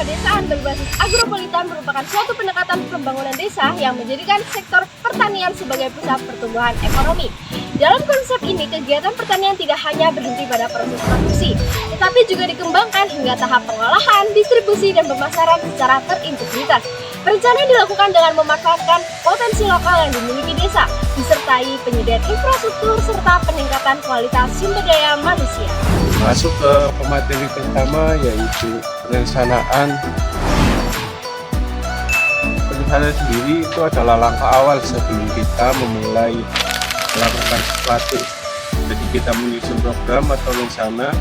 pedesaan berbasis agropolitan merupakan suatu pendekatan pembangunan desa yang menjadikan sektor pertanian sebagai pusat pertumbuhan ekonomi. Dalam konsep ini, kegiatan pertanian tidak hanya berhenti pada proses produksi, tetapi juga dikembangkan hingga tahap pengolahan, distribusi, dan pemasaran secara terintegritas. Perencanaan dilakukan dengan memanfaatkan potensi lokal yang dimiliki desa, disertai penyediaan infrastruktur serta peningkatan kualitas sumber daya manusia. Masuk ke pemateri pertama yaitu perencanaan. Perencanaan sendiri itu adalah langkah awal sebelum kita memulai melakukan sesuatu. Jadi kita menyusun program atau rencana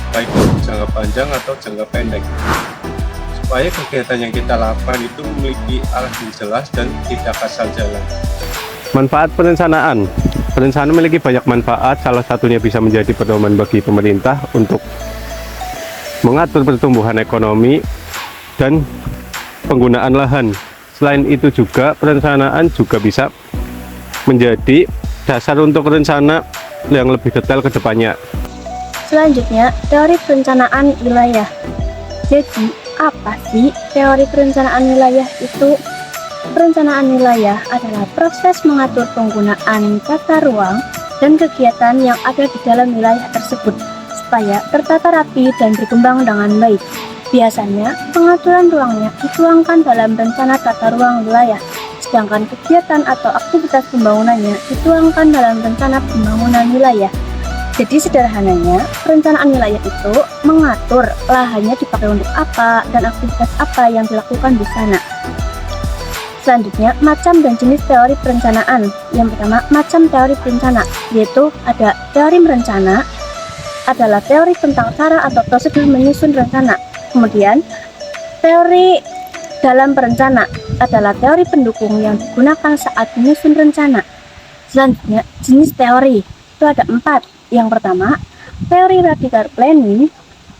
baik jangka panjang atau jangka pendek, supaya kegiatan yang kita lakukan itu memiliki arah yang jelas dan tidak asal jalan. Manfaat perencanaan. Perencanaan memiliki banyak manfaat, salah satunya bisa menjadi pedoman bagi pemerintah untuk mengatur pertumbuhan ekonomi dan penggunaan lahan. Selain itu juga perencanaan juga bisa menjadi dasar untuk rencana yang lebih detail ke depannya. Selanjutnya, teori perencanaan wilayah. Jadi, apa sih teori perencanaan wilayah itu? Perencanaan wilayah adalah proses mengatur penggunaan tata ruang dan kegiatan yang ada di dalam wilayah tersebut supaya tertata rapi dan berkembang dengan baik. Biasanya, pengaturan ruangnya dituangkan dalam rencana tata ruang wilayah, sedangkan kegiatan atau aktivitas pembangunannya dituangkan dalam rencana pembangunan wilayah. Jadi sederhananya, perencanaan wilayah itu mengatur lahannya dipakai untuk apa dan aktivitas apa yang dilakukan di sana. Selanjutnya, macam dan jenis teori perencanaan. Yang pertama, macam teori perencana, yaitu ada teori merencana, adalah teori tentang cara atau prosedur menyusun rencana. Kemudian, teori dalam perencana adalah teori pendukung yang digunakan saat menyusun rencana. Selanjutnya, jenis teori itu ada 4. Yang pertama, teori radical planning.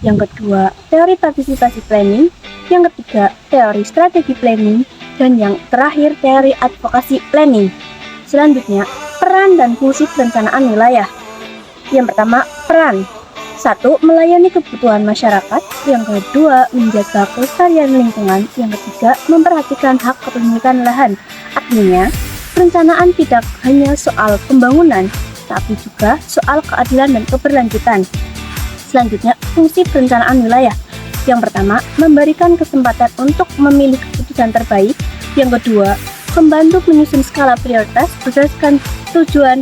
Yang kedua, teori partisipasi planning. Yang ketiga, teori strategi planning. Dan yang terakhir, teori advokasi planning. Selanjutnya, peran dan fungsi perencanaan wilayah. Yang pertama, peran. 1. Melayani kebutuhan masyarakat. Yang kedua, menjaga kelestarian lingkungan. Yang ketiga, memperhatikan hak kepemilikan lahan. Artinya, perencanaan tidak hanya soal pembangunan, tapi juga soal keadilan dan keberlanjutan. Selanjutnya, fungsi perencanaan wilayah. Yang pertama, memberikan kesempatan untuk memilih keputusan terbaik. Yang kedua, membantu menyusun skala prioritas berdasarkan tujuan.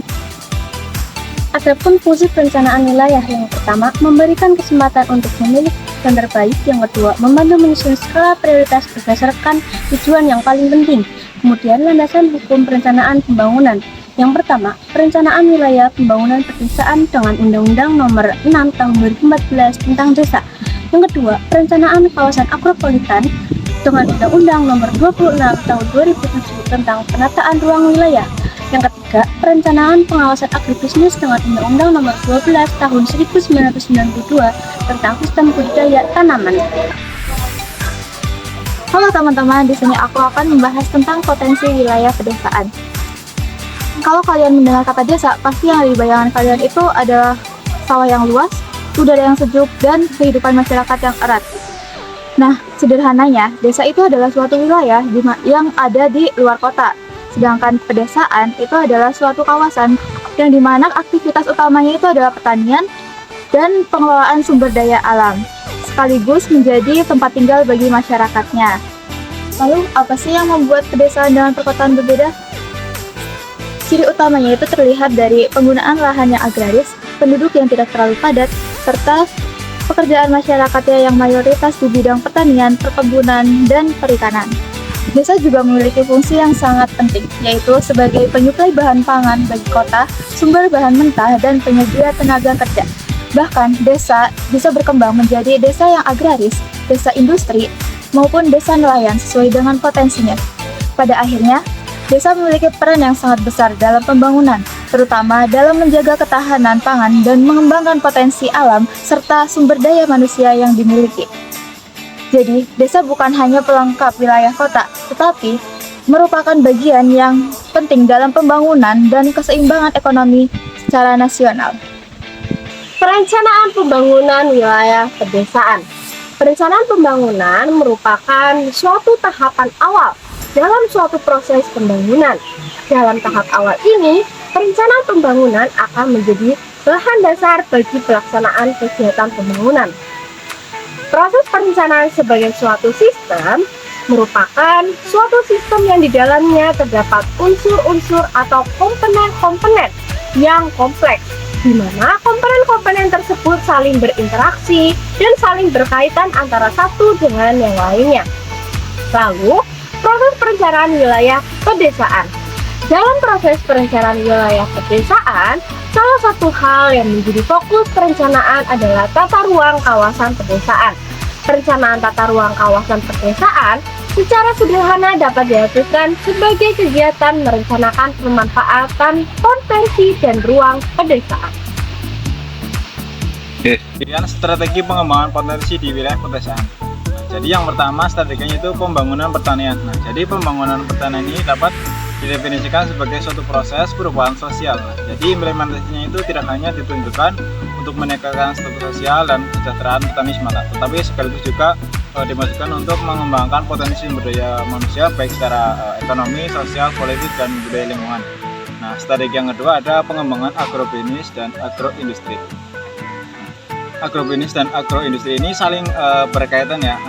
Adapun fungsi perencanaan wilayah, yang pertama, memberikan kesempatan untuk memilih keputusan terbaik. Yang kedua, membantu menyusun skala prioritas berdasarkan tujuan yang paling penting. Kemudian, landasan hukum perencanaan pembangunan. Yang pertama, perencanaan wilayah pembangunan pedesaan dengan Undang-Undang Nomor 6 Tahun 2014 tentang Desa. Yang kedua, perencanaan kawasan agropolitan dengan Undang-Undang Nomor 26 Tahun 2007 tentang penataan ruang wilayah. Yang ketiga, perencanaan pengawasan agribisnis dengan Undang-Undang Nomor 12 Tahun 1992 tentang sistem budidaya tanaman. Halo teman-teman, di sini aku akan membahas tentang potensi wilayah pedesaan. Kalau kalian mendengar kata desa, pasti yang ada di bayangan kalian itu adalah sawah yang luas, udara yang sejuk, dan kehidupan masyarakat yang erat. Nah, sederhananya, desa itu adalah suatu wilayah yang ada di luar kota. Sedangkan pedesaan itu adalah suatu kawasan yang dimana aktivitas utamanya itu adalah pertanian dan pengelolaan sumber daya alam, sekaligus menjadi tempat tinggal bagi masyarakatnya. Lalu, apa sih yang membuat pedesaan dengan perkotaan berbeda? Ciri utamanya itu terlihat dari penggunaan lahan yang agraris, penduduk yang tidak terlalu padat, serta pekerjaan masyarakatnya yang mayoritas di bidang pertanian, perkebunan, dan perikanan. Desa juga memiliki fungsi yang sangat penting, yaitu sebagai penyuplai bahan pangan bagi kota, sumber bahan mentah, dan penyedia tenaga kerja. Bahkan, desa bisa berkembang menjadi desa yang agraris, desa industri, maupun desa nelayan sesuai dengan potensinya. Pada akhirnya, desa memiliki peran yang sangat besar dalam pembangunan, terutama dalam menjaga ketahanan pangan dan mengembangkan potensi alam serta sumber daya manusia yang dimiliki. Jadi, desa bukan hanya pelengkap wilayah kota, tetapi merupakan bagian yang penting dalam pembangunan dan keseimbangan ekonomi secara nasional. Perencanaan pembangunan wilayah pedesaan. Perencanaan pembangunan merupakan suatu tahapan awal dalam suatu proses pembangunan. Dalam tahap awal ini, perencanaan pembangunan akan menjadi bahan dasar bagi pelaksanaan kegiatan pembangunan. Proses perencanaan sebagai suatu sistem merupakan suatu sistem yang di dalamnya terdapat unsur-unsur atau komponen-komponen yang kompleks, di mana komponen-komponen tersebut saling berinteraksi dan saling berkaitan antara satu dengan yang lainnya. Lalu, proses perencanaan wilayah pedesaan. Dalam proses perencanaan wilayah pedesaan, salah satu hal yang menjadi fokus perencanaan adalah tata ruang kawasan pedesaan. Perencanaan tata ruang kawasan pedesaan secara sederhana dapat diartikan sebagai kegiatan merencanakan pemanfaatan potensi dan ruang pedesaan. Pilihan strategi pengembangan potensi di wilayah pedesaan. Jadi yang pertama strateginya itu pembangunan pertanian. Jadi pembangunan pertanian ini dapat didefinisikan sebagai suatu proses perubahan sosial. Jadi implementasinya itu tidak hanya ditunjukkan untuk meningkatkan status sosial dan kesejahteraan petani semata, tetapi sekaligus juga dimaksudkan untuk mengembangkan potensi sumber daya manusia baik secara ekonomi, sosial, politik, dan budaya lingkungan. Nah, strategi yang kedua ada pengembangan agrobisnis dan agroindustri. Agrobisnis dan agroindustri ini saling berkaitan ya.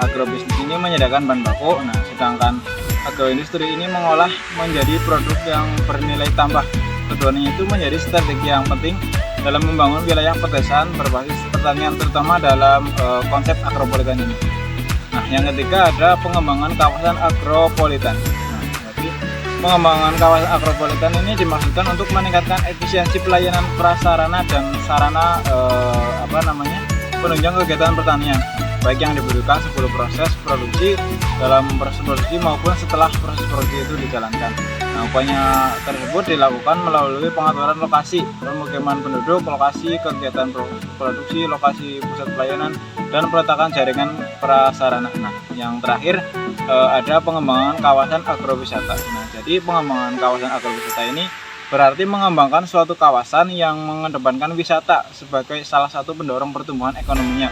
Agrobisnis ini menyediakan bahan baku, sedangkan agroindustri ini mengolah menjadi produk yang bernilai tambah. Keduanya itu menjadi strategi yang penting dalam membangun wilayah pedesaan berbasis pertanian, terutama dalam konsep agropolitan ini. Nah, yang ketiga ada pengembangan kawasan agropolitan. Jadi pengembangan kawasan agropolitan ini dimaksudkan untuk meningkatkan efisiensi pelayanan prasarana dan sarana penunjang kegiatan pertanian, baik yang dibutuhkan sebelum proses produksi, dalam proses produksi maupun setelah proses produksi itu dijalankan. Nah, upaya tersebut dilakukan melalui pengaturan lokasi, pemukiman penduduk, lokasi kegiatan produksi, lokasi pusat pelayanan, dan peletakan jaringan prasarana. Nah, yang terakhir ada pengembangan kawasan agrowisata. Nah, jadi pengembangan kawasan agrowisata ini berarti mengembangkan suatu kawasan yang mengedepankan wisata sebagai salah satu pendorong pertumbuhan ekonominya.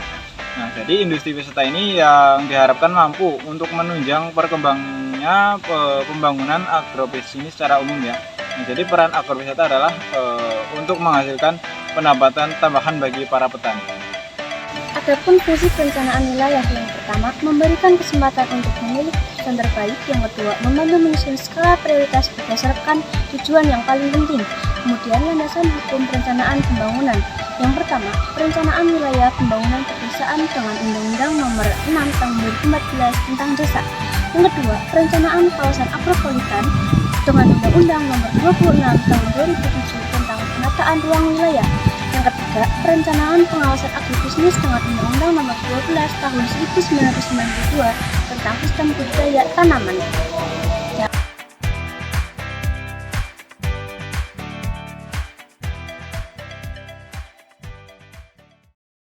Nah, jadi industri wisata ini yang diharapkan mampu untuk menunjang perkembangannya pembangunan agrobisnis secara umum ya. Nah, jadi peran agrowisata adalah untuk menghasilkan pendapatan tambahan bagi para petani. Adapun fungsi perencanaan wilayah, yang pertama, memberikan kesempatan untuk memilih keputusan terbaik. Yang kedua, membantu menyusun skala prioritas berdasarkan tujuan yang paling penting. Kemudian landasan hukum perencanaan pembangunan. Yang pertama, perencanaan wilayah pembangunan pedesaan dengan Undang-Undang Nomor 6 Tahun 2014 tentang Desa. Yang kedua, perencanaan kawasan agropolitan dengan Undang-Undang Nomor 26 Tahun 2007 tentang penataan ruang wilayah. Yang ketiga, perencanaan pengawasan agrobisnis dengan Undang-Undang Nomor 12 Tahun 1992 tentang sistem budidaya tanaman.